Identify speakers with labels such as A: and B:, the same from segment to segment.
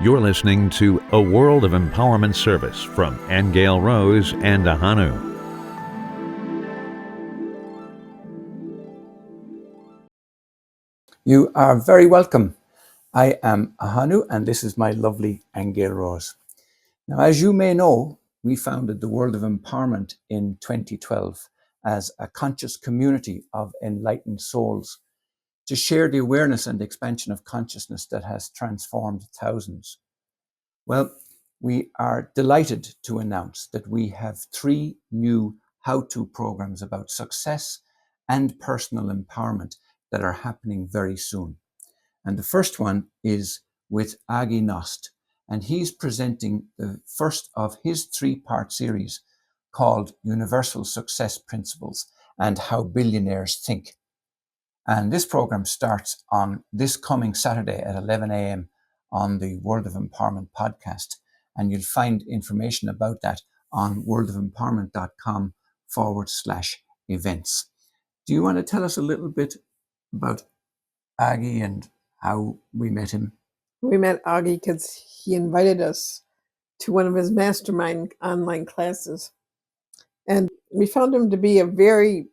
A: You're listening to A World of Empowerment Service from Angel Rose and Ahonu.
B: You are very welcome. I am Ahonu, and this is my lovely Angel Rose. Now, as you may know, we founded the World of Empowerment in 2012 as a conscious community of enlightened souls to share the awareness and expansion of consciousness that has transformed thousands. Well, we are delighted to announce that we have 3 new how-to programs about success and personal empowerment that are happening very soon. And the first one is with Aage Nost, and he's presenting the first of his 3-part series called Universal Success Principles and How Billionaires Think. And this program starts on this coming Saturday at 11 a.m. on the World of Empowerment podcast. And you'll find information about that on worldofempowerment.com/events. Do you want to tell us a little bit about Aage and how we met him?
C: We met Aage because he invited us to one of his mastermind online classes. And we found him to be a very,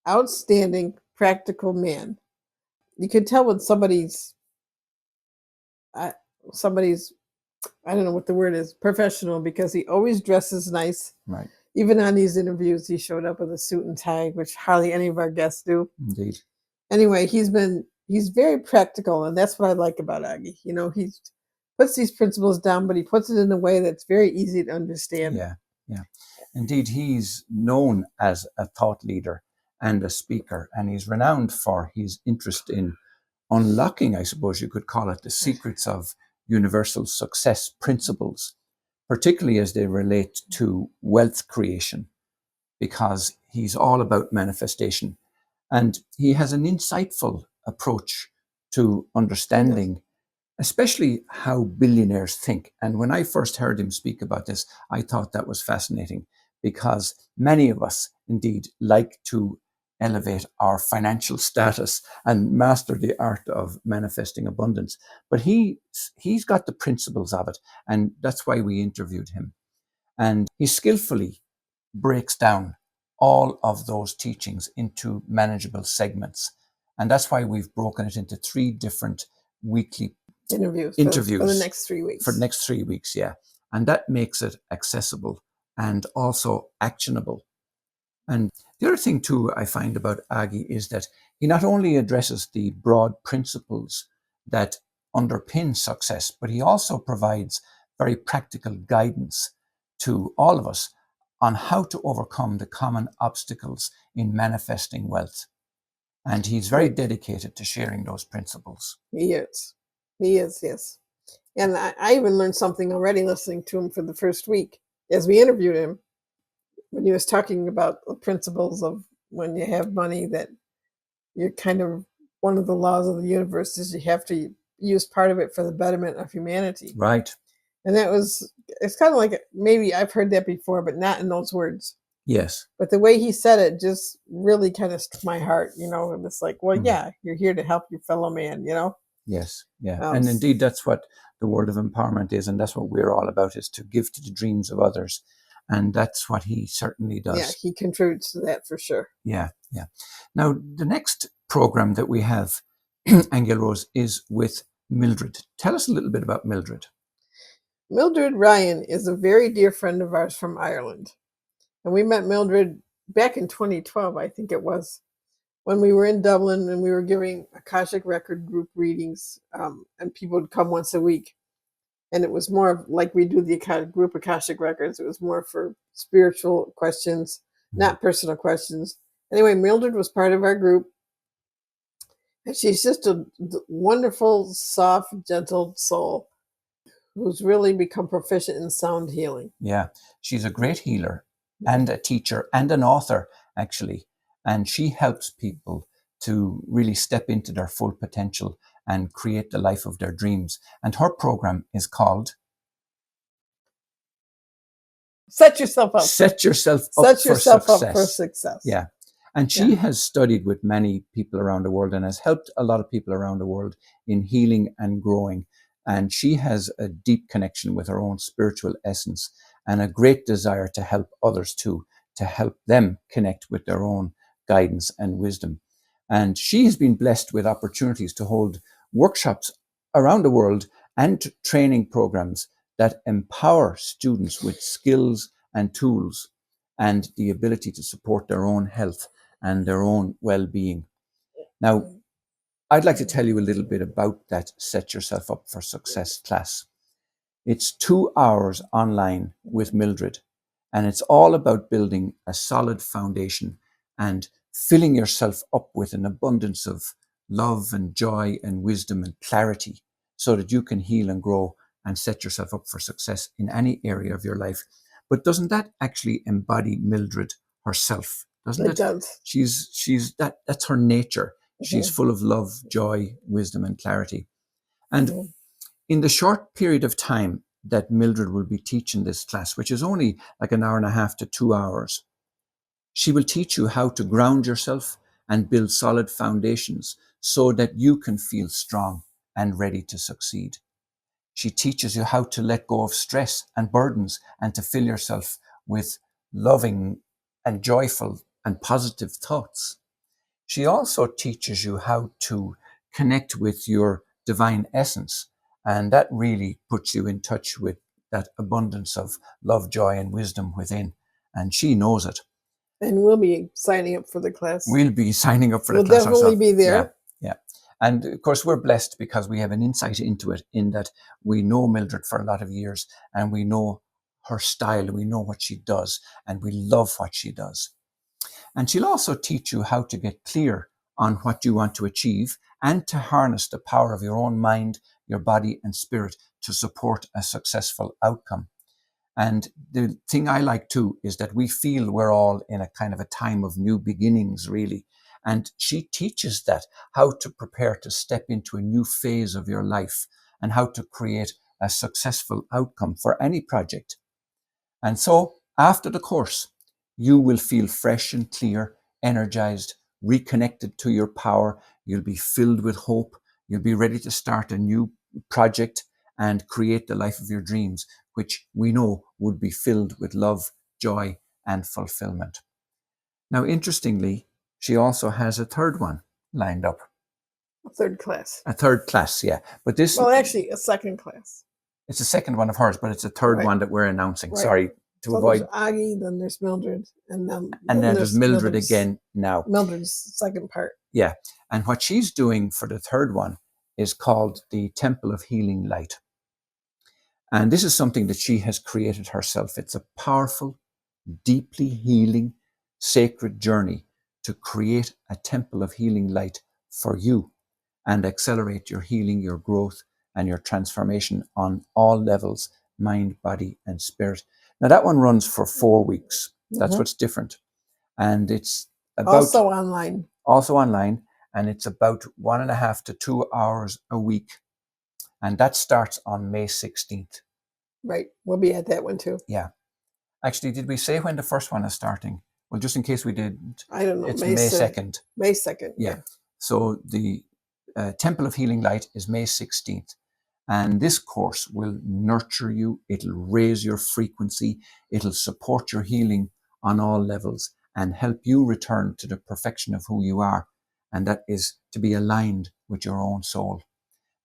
C: outstanding, practical man. You can tell when somebody's, I don't know what the word is, professional, because he always dresses nice.
B: Right.
C: Even on these interviews, he showed up with a suit and tie, which hardly any of our guests do.
B: Indeed.
C: Anyway, he's very practical, and that's what I like about Aage. You know, he puts these principles down, but he puts it in a way that's very easy to understand.
B: Yeah. Indeed, he's known as a thought leader and a speaker, and he's renowned for his interest in unlocking, I suppose you could call it, the secrets of universal success principles, particularly as they relate to wealth creation, because he's all about manifestation. And he has an insightful approach to understanding, especially how billionaires think. And when I first heard him speak about this, I thought that was fascinating, because many of us indeed like to elevate our financial status and master the art of manifesting abundance. But he's got the principles of it, and that's why we interviewed him. And he skillfully breaks down all of those teachings into manageable segments. And that's why we've broken it into 3 different weekly
C: interviews for the next 3 weeks.
B: For the next 3 weeks, yeah. And that makes it accessible and also actionable. And the other thing too I find about Aage is that he not only addresses the broad principles that underpin success, but he also provides very practical guidance to all of us on how to overcome the common obstacles in manifesting wealth. And he's very dedicated to sharing those principles.
C: He is, yes. And I even learned something already listening to him for the first week as we interviewed him, when he was talking about the principles of when you have money, that you're kind of, one of the laws of the universe is you have to use part of it for the betterment of humanity.
B: Right.
C: And it's kind of like, maybe I've heard that before, but not in those words.
B: Yes.
C: But the way he said it just really kind of struck my heart, you know, and it's like, well, yeah, you're here to help your fellow man, you know?
B: Yes, yeah. And indeed, that's what the World of Empowerment is, and that's what we're all about, is to give to the dreams of others. And that's what he certainly does.
C: Yeah, he contributes to that for sure.
B: Yeah. Now, the next program that we have, Angel Rose, is with Mildred. Tell us a little bit about Mildred.
C: Mildred Ryan is a very dear friend of ours from Ireland. And we met Mildred back in 2012, I think it was, when we were in Dublin and we were giving Akashic Record group readings, and people would come once a week. And it was more like we do the group Akashic Records. It was more for spiritual questions, not personal questions. Anyway, Mildred was part of our group. And she's just a wonderful, soft, gentle soul who's really become proficient in sound healing.
B: Yeah, she's a great healer and a teacher and an author, actually. And she helps people to really step into their full potential and create the life of their dreams. And her program is called
C: Set Yourself Up.
B: Set Yourself Up for Success.
C: Up for Success.
B: Yeah. And she has studied with many people around the world and has helped a lot of people around the world in healing and growing. And she has a deep connection with her own spiritual essence and a great desire to help others too, to help them connect with their own guidance and wisdom. And she has been blessed with opportunities to hold workshops around the world and training programs that empower students with skills and tools and the ability to support their own health and their own well-being. Now, I'd like to tell you a little bit about that Set Yourself Up for Success class. It's 2 hours online with Mildred, and it's all about building a solid foundation and filling yourself up with an abundance of love and joy and wisdom and clarity so that you can heal and grow and set yourself up for success in any area of your life. But doesn't that actually embody Mildred herself? Doesn't it?
C: It does.
B: That's her nature. She's full of love, joy, wisdom, and clarity. And in the short period of time that Mildred will be teaching this class, which is only like an hour and a half to 2 hours, she will teach you how to ground yourself and build solid foundations so that you can feel strong and ready to succeed. She teaches you how to let go of stress and burdens and to fill yourself with loving and joyful and positive thoughts. She also teaches you how to connect with your divine essence. And that really puts you in touch with that abundance of love, joy, and wisdom within. And she knows it.
C: And we'll be signing up for the class.
B: We'll be signing up for the
C: We'll
B: class
C: definitely
B: ourselves.
C: be there.
B: Yeah. And of course, we're blessed because we have an insight into it in that we know Mildred for a lot of years and we know her style, we know what she does, and we love what she does. And she'll also teach you how to get clear on what you want to achieve and to harness the power of your own mind, your body, and spirit to support a successful outcome. And the thing I like too is that we feel we're all in a kind of a time of new beginnings, really. And she teaches that how to prepare to step into a new phase of your life and how to create a successful outcome for any project. And so after the course, you will feel fresh and clear, energized, reconnected to your power. You'll be filled with hope. You'll be ready to start a new project and create the life of your dreams, which we know would be filled with love, joy, and fulfillment. Now, interestingly, she also has a third one lined up.
C: A third class.
B: A third class, yeah. But this...
C: Well, actually, a second class.
B: It's the second one of hers, but it's a third one that we're announcing. Right. Sorry, to avoid...
C: There's Aage, then there's Mildred, and then
B: there's Mildred again now.
C: Mildred's second part.
B: Yeah. And what she's doing for the third one is called the Temple of Healing Light. And this is something that she has created herself. It's a powerful, deeply healing, sacred journey to create a temple of healing light for you and accelerate your healing, your growth, and your transformation on all levels, mind, body, and spirit. Now that one runs for 4 weeks. That's what's different. And it's about...
C: Also online.
B: And it's about 1.5 to 2 hours a week. And that starts on May 16th.
C: Right. We'll be at that one too.
B: Yeah. Actually, did we say when the first one is starting? Well, just in case we didn't.
C: I don't know.
B: It's May 2nd.
C: May 2nd.
B: Yeah. So the Temple of Healing Light is May 16th. And this course will nurture you. It'll raise your frequency. It'll support your healing on all levels and help you return to the perfection of who you are. And that is to be aligned with your own soul.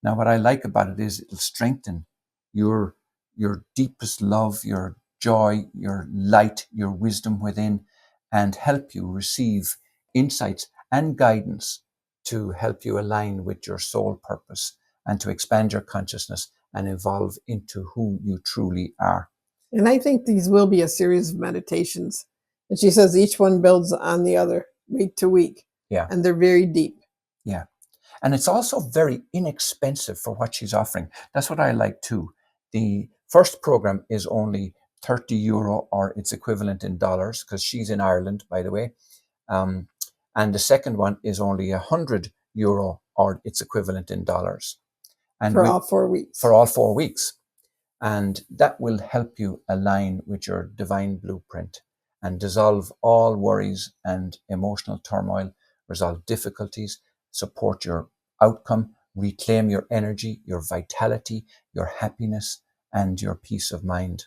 B: Now, what I like about it is it'll strengthen your deepest love, your joy, your light, your wisdom within, and help you receive insights and guidance to help you align with your soul purpose and to expand your consciousness and evolve into who you truly are.
C: And I think these will be a series of meditations. And she says each one builds on the other week to week.
B: Yeah.
C: And they're very deep.
B: Yeah. And it's also very inexpensive for what she's offering. That's what I like too. The first program is only €30 or its equivalent in dollars, because she's in Ireland, by the way. And the second one is only €100 or its equivalent in dollars. And
C: for all 4 weeks.
B: For all 4 weeks. And that will help you align with your divine blueprint and dissolve all worries and emotional turmoil, resolve difficulties, support your outcome, reclaim your energy, your vitality, your happiness, and your peace of mind.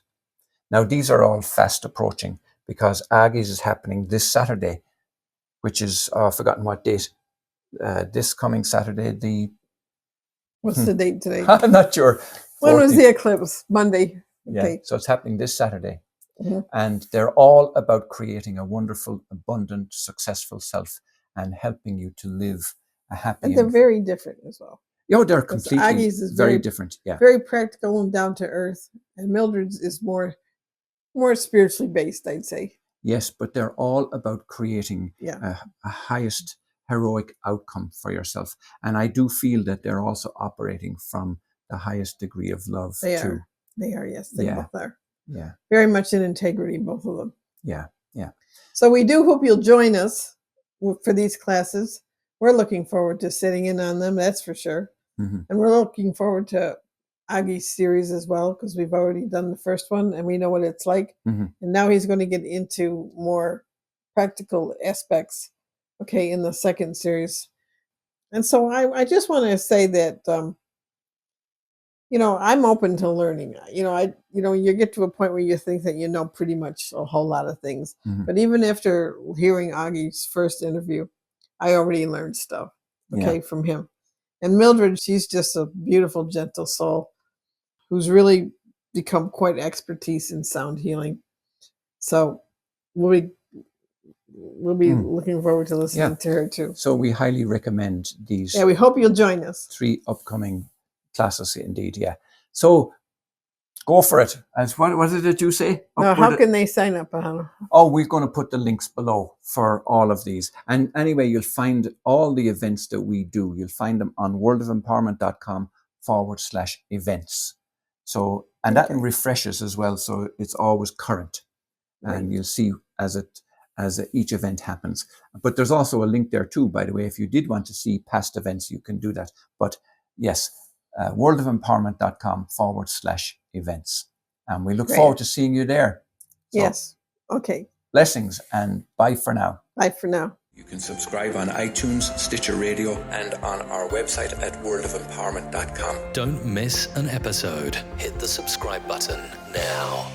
B: Now, these are all fast approaching because Aagie's is happening this Saturday, which is, I've forgotten what date, this coming Saturday,
C: What's the date today?
B: I'm not sure.
C: When was
B: 14th.
C: the eclipse? Monday. Okay.
B: Yeah, so it's happening this Saturday.
C: Mhm.
B: And they're all about creating a wonderful, abundant, successful self and helping you to live a happy
C: And they're very different as well.
B: they're
C: Because
B: completely
C: Aage's is
B: very different. Yeah.
C: very practical and down to earth, and Mildred's is more spiritually based, I'd say.
B: Yes, but they're all about creating
C: Yeah.
B: a highest heroic outcome for yourself. And I do feel that they're also operating from the highest degree of love
C: They
B: too.
C: are. They are, yes. They
B: Yeah.
C: both are.
B: Yeah.
C: Very much in integrity, both of them.
B: Yeah. Yeah.
C: So we do hope you'll join us for these classes. We're looking forward to sitting in on them, that's for sure.
B: Mhm.
C: And we're looking forward to Aage's series as well, because we've already done the first one and we know what it's like.
B: Mhm.
C: And now he's going to get into more practical aspects, okay, in the second series. And so I just want to say that, I'm open to learning. You get to a point where you think that you know pretty much a whole lot of things.
B: Mhm.
C: But even after hearing Aage's first interview, I already learned stuff, okay,
B: Yeah.
C: from him. And Mildred, she's just a beautiful, gentle soul who's really become quite expertise in sound healing. So we'll be looking forward to listening to her too.
B: So we highly recommend these
C: Yeah, we hope you'll join us.
B: 3 upcoming classes indeed. Yeah. So go for it. As what did you say?
C: Now, how can they sign up, Ahonu?
B: Oh, we're going to put the links below for all of these. And anyway, you'll find all the events that we do. You'll find them on worldofempowerment.com/events. So, and that refreshes as well. So it's always current.
C: Right.
B: And you'll see as each event happens. But there's also a link there too, by the way. If you did want to see past events, you can do that. But yes, worldofempowerment.com/events. And we look forward to seeing you there. So,
C: yes. Okay.
B: Blessings and bye for now.
C: Bye for now.
B: You can subscribe on iTunes, Stitcher Radio, and on our website at worldofempowerment.com.
D: Don't miss an episode. Hit the subscribe button now.